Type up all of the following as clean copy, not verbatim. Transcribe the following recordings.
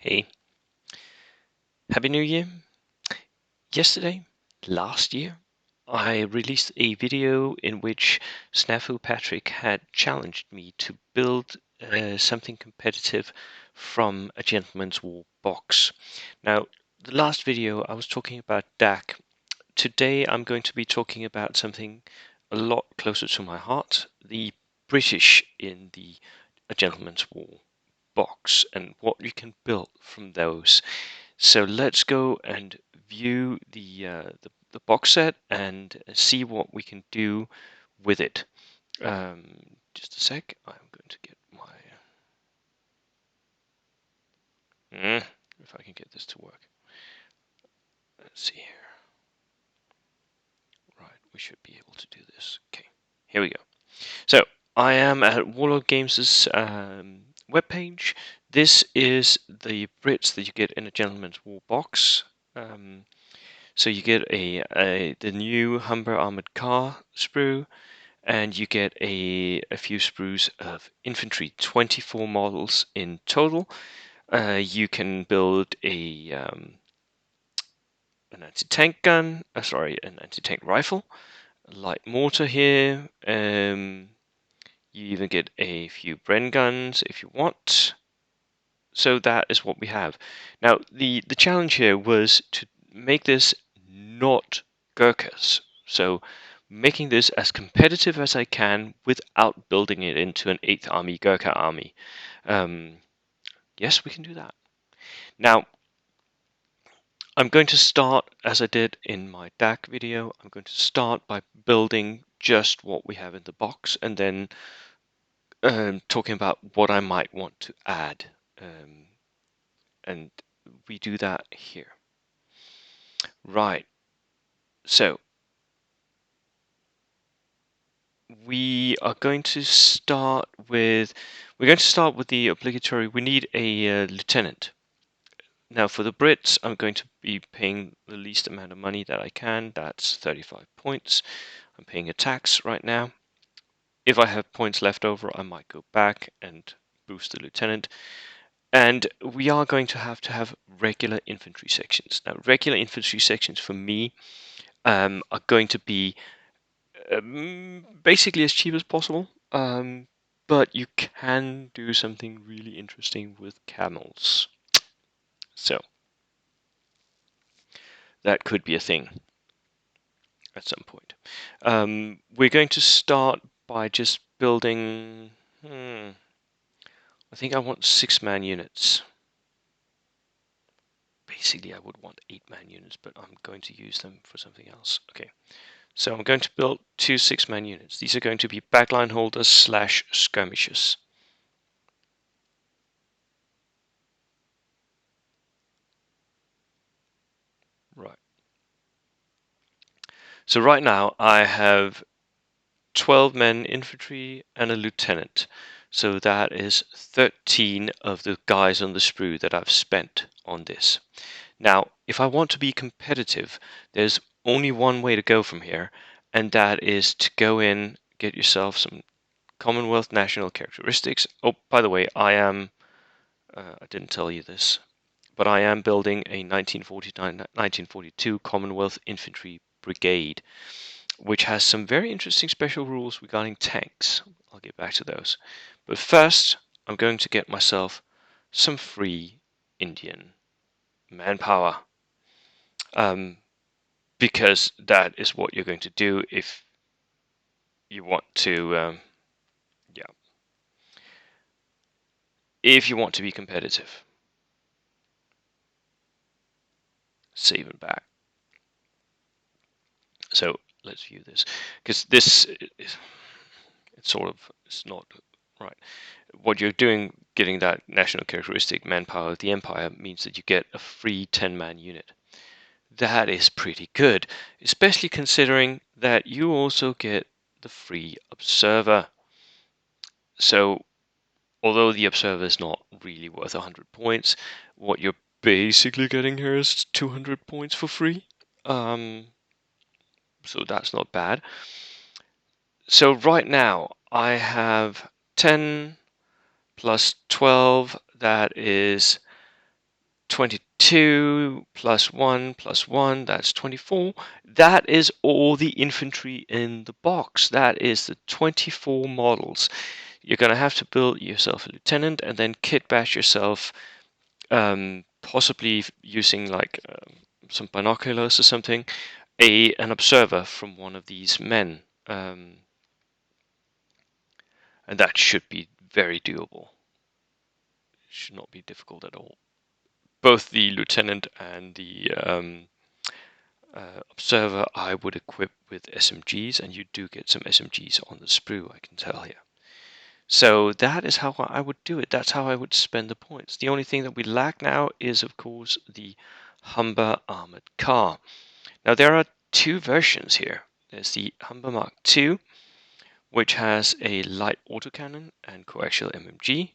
Hey, Happy New Year. Last year, I released a video in which Snafu-Patrick had challenged me to build something competitive from a Gentleman's War box. Now, the last video I was talking about DAC. Today I'm going to be talking about something a lot closer to my heart, the British in the A Gentleman's War box and what you can build from those. So let's go and view the box set and see what we can do with it. Just a sec. I'm going to get my if I can get this to work. Let's see here. Right, we should be able to do this. Okay, here we go. So I am at Warlord Games' webpage. This is the Brits that you get in a Gentleman's War box. So you get the new Humber armored car sprue, and you get a few sprues of infantry, 24 models in total. You can build an anti-tank gun, an anti-tank rifle, a light mortar here. You even get a few Bren guns if you want. So that is what we have. Now the challenge here was to make this not Gurkhas. So making this as competitive as I can without building it into an 8th Army Gurkha army. Yes, we can do that. Now, I'm going to start, as I did in my DAC video, I'm going to start by building just what we have in the box and then talking about what I might want to add. And we do that here. Right. So we are going to start with the obligatory. We need a lieutenant. Now for the Brits, I'm going to be paying the least amount of money that I can. That's 35 points. I'm paying a tax right now. If I have points left over, I might go back and boost the lieutenant. And we are going to have regular infantry sections. Now, regular infantry sections for me are going to be basically as cheap as possible. But you can do something really interesting with camels. So that could be a thing at some point. We're going to start by just building. I think I want 6-man units. Basically, I would want 8-man units, but I'm going to use them for something else. Okay, so I'm going to build 2 6-man units. These are going to be backline holders / skirmishers. Right. So right now I have 12 men infantry and a lieutenant. So that is 13 of the guys on the sprue that I've spent on this. Now, if I want to be competitive, there's only one way to go from here, and that is to go in, get yourself some Commonwealth national characteristics. Oh, by the way, I didn't tell you this, but I am building a 1949-1942 Commonwealth Infantry Brigade, which has some very interesting special rules regarding tanks. I'll get back to those. But first, I'm going to get myself some free Indian manpower. Because that is what you're going to do if you want to, if you want to be competitive. Save and back. So let's view this, because this is, it's not right. What you're doing, getting that national characteristic manpower of the empire, means that you get a free 10-man unit. That is pretty good, especially considering that you also get the free observer. So although the observer is not really worth 100 points, what you're basically getting here is 200 points for free. So that's not bad. So right now I have 10 plus 12, that is 22 plus 1 plus 1, that's 24. That is all the infantry in the box. That is the 24 models. You're going to have to build yourself a lieutenant and then kit bash yourself, possibly using like some binoculars or something, an observer from one of these men. And that should be very doable. It should not be difficult at all. Both the lieutenant and the observer I would equip with SMGs, and you do get some SMGs on the sprue, I can tell here. So that is how I would do it. That's how I would spend the points. The only thing that we lack now is, of course, the Humber armored car. Now there are two versions here. There's the Humber Mark II, which has a light autocannon and coaxial MMG,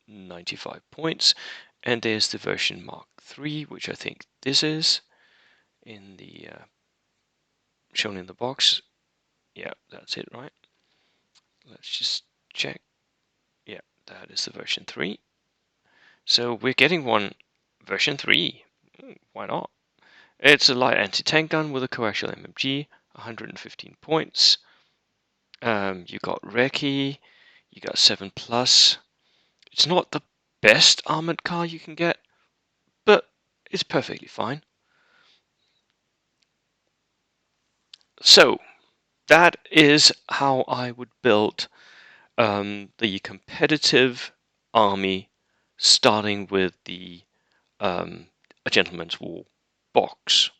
95 points. And there's the version Mark III, which I think this is in the shown in the box. Yeah, that's it, right? Let's just check. Yeah, that is the version 3. So we're getting one version 3. Why not? It's a light anti-tank gun with a coaxial MMG, 115 points. You got Recce, you got 7 plus. It's not the best armored car you can get, but it's perfectly fine. So that is how I would build the competitive army, starting with the A Gentleman's War box.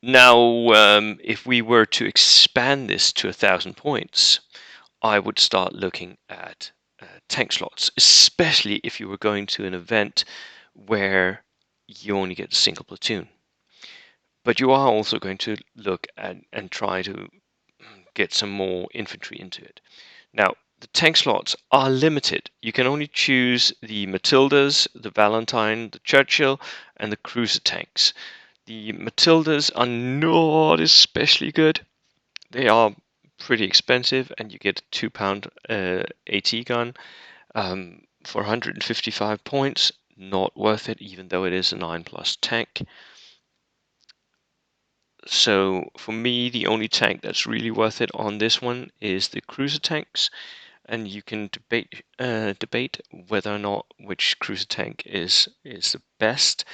Now, if we were to expand this to 1,000 points, I would start looking at tank slots, especially if you were going to an event where you only get a single platoon. But you are also going to look at and try to get some more infantry into it. Now, the tank slots are limited. You can only choose the Matildas, the Valentine, the Churchill, and the cruiser tanks. The Matildas are not especially good. They are pretty expensive, and you get a £2 AT gun for 155 points. Not worth it, even though it is a 9 plus tank. So for me, the only tank that's really worth it on this one is the cruiser tanks, and you can debate whether or not which cruiser tank is the best.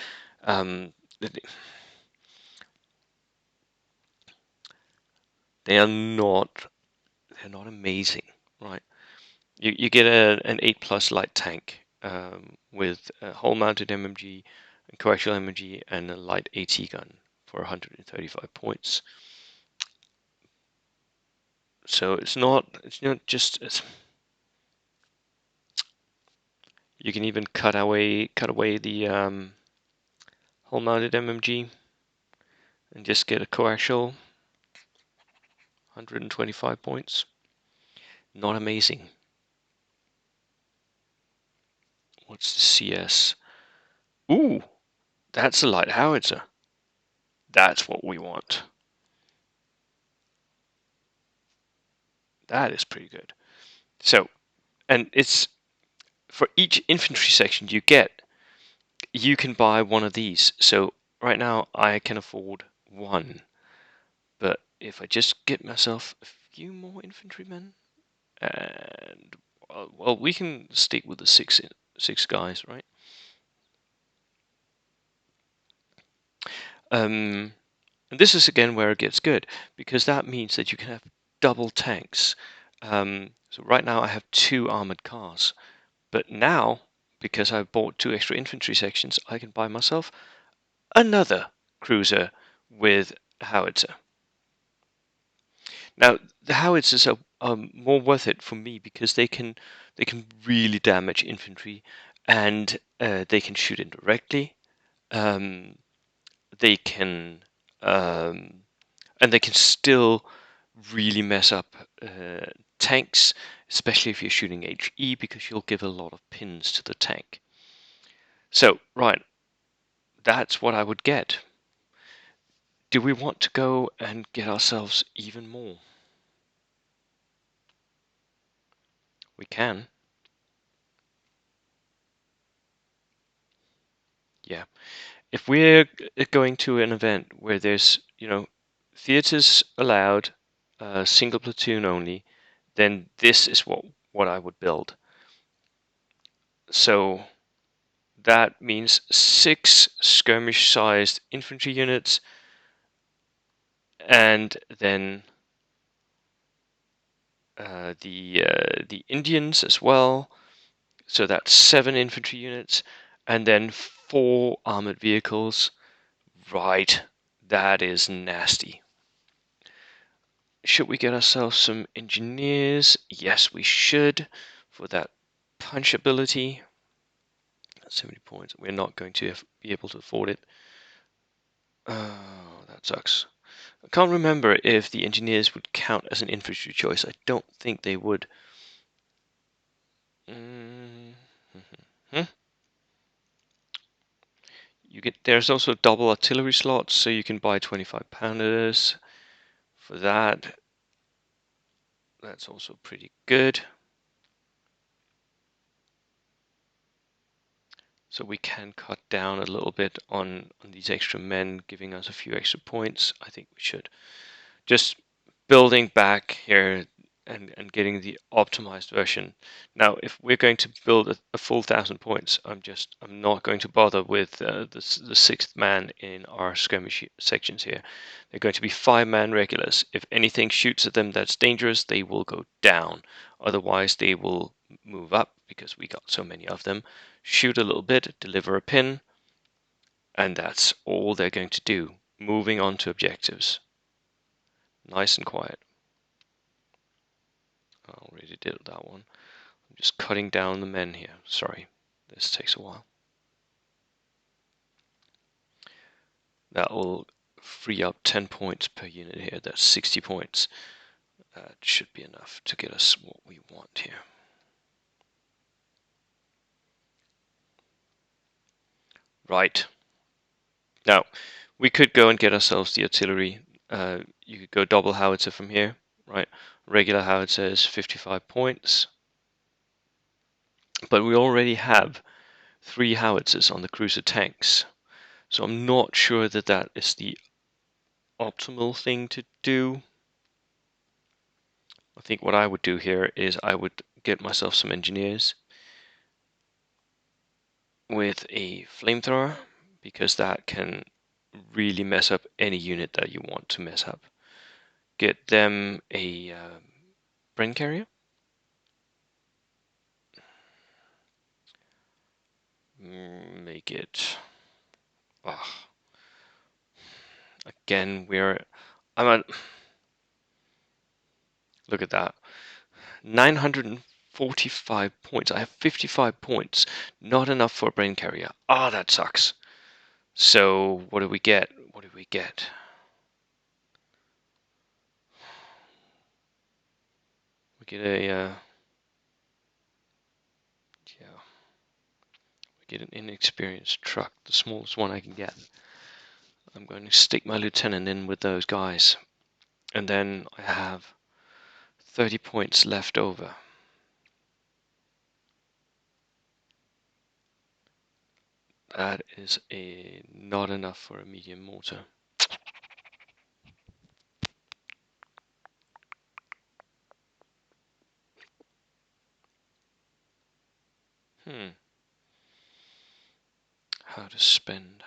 They are not amazing, right? You get an 8 plus light tank with a hull mounted MMG, and coaxial MMG, and a light AT gun for 135 points. So it's not just you can even cut away the hull mounted MMG and just get a coaxial 125 points. Not amazing. What's the CS? Ooh, that's a light howitzer. That's what we want. That is pretty good. So, and it's for each infantry section you get, you can buy one of these. So right now I can afford one, but if I just get myself a few more infantrymen, and well, we can stick with the six guys, right? And this is again where it gets good, because that means that you can have double tanks. So right now I have 2 armored cars, but now, because I've bought 2 extra infantry sections, I can buy myself another cruiser with a howitzer. Now the howitzers are more worth it for me because they can really damage infantry, and they can shoot indirectly. Um, they can and they can still really mess up tanks, especially if you're shooting HE, because you'll give a lot of pins to the tank. So, right, that's what I would get. Do we want to go and get ourselves even more? We can. Yeah. If we're going to an event where there's, theaters allowed, single platoon only, then this is what I would build. So that means 6 skirmish-sized infantry units, and then the Indians as well. So that's 7 infantry units, and then 4 armored vehicles. Right, that is nasty. Should we get ourselves some engineers? Yes, we should, for that punch ability. 70 points. We're not going to be able to afford it. Oh, that sucks. I can't remember if the engineers would count as an infantry choice. I don't think they would. There's also double artillery slots, so you can buy 25 pounders for that. That's also pretty good. So we can cut down a little bit on these extra men, giving us a few extra points. I think we should. Just building back here and getting the optimized version. Now, if we're going to build a full 1,000 points, I'm not going to bother with the 6th man in our skirmish sections here. They're going to be 5-man regulars. If anything shoots at them that's dangerous, they will go down. Otherwise, they will move up because we got so many of them. Shoot a little bit, deliver a pin, and that's all they're going to do. Moving on to objectives. Nice and quiet. I already did that one. I'm just cutting down the men here. Sorry, this takes a while. That will free up 10 points per unit here. That's 60 points. That should be enough to get us what we want here. Right. Now, we could go and get ourselves the artillery. You could go double howitzer from here, right? Regular howitzer is 55 points. But we already have 3 howitzers on the cruiser tanks. So I'm not sure that that is the optimal thing to do. I think what I would do here is I would get myself some engineers with a flamethrower, because that can really mess up any unit that you want to mess up. Get them a Bren carrier. Make it. Oh, again, I'm at. Look at that. 945 points. I have 55 points. Not enough for a Bren carrier. Ah, that sucks. So what do we get? What do we get? We get a yeah. We get an inexperienced truck, the smallest one I can get. I'm going to stick my lieutenant in with those guys, and then I have 30 points left over. That is not enough for a medium mortar. How to spend.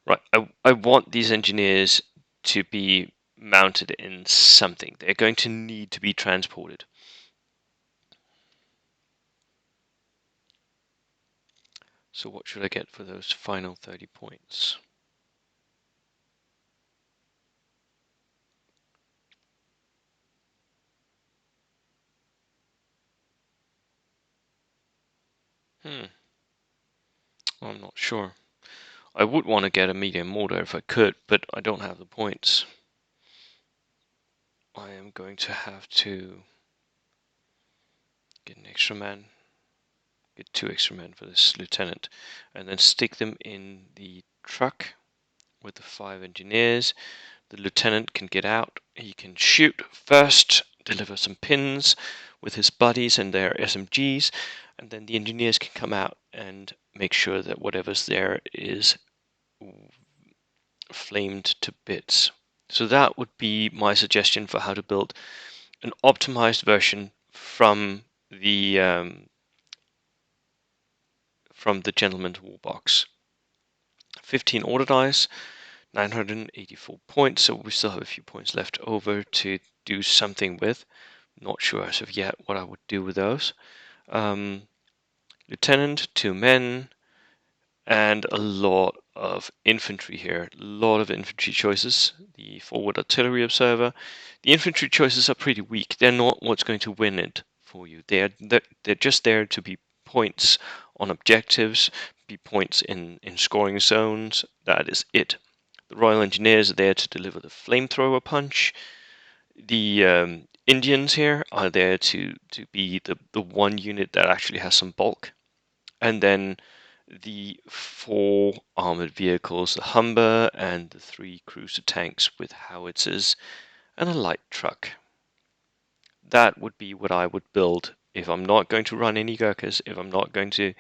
Right, I want these engineers to be mounted in something. They're going to need to be transported. So what should I get for those final 30 points? I'm not sure. I would want to get a medium mortar if I could, but I don't have the points. I am going to have to get an extra man, get 2 extra men for this lieutenant, and then stick them in the truck with the 5 engineers. The lieutenant can get out, he can shoot first, deliver some pins. with his buddies and their SMGs, and then the engineers can come out and make sure that whatever's there is flamed to bits. So that would be my suggestion for how to build an optimized version from the Gentleman's War box. 15 order dice, 984 points, so we still have a few points left over to do something with. Not sure as of yet what I would do with those. Lieutenant, 2 men, and a lot of infantry here. A lot of infantry choices. The forward artillery observer. The infantry choices are pretty weak. They're not what's going to win it for you. They're just there to be points on objectives, be points in scoring zones. That is it. The Royal Engineers are there to deliver the flamethrower punch. The Indians here are there to be the one unit that actually has some bulk. And then the 4 armored vehicles, the Humber and the 3 cruiser tanks with howitzers and a light truck. That would be what I would build if I'm not going to run any Gurkhas, if I'm not going to,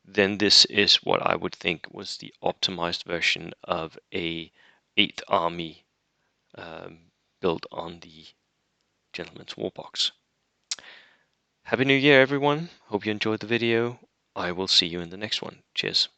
then this is what I would think was the optimized version of a 8th Army built on the Gentleman's War box. Happy New Year, everyone. Hope you enjoyed the video. I will see you in the next one. Cheers.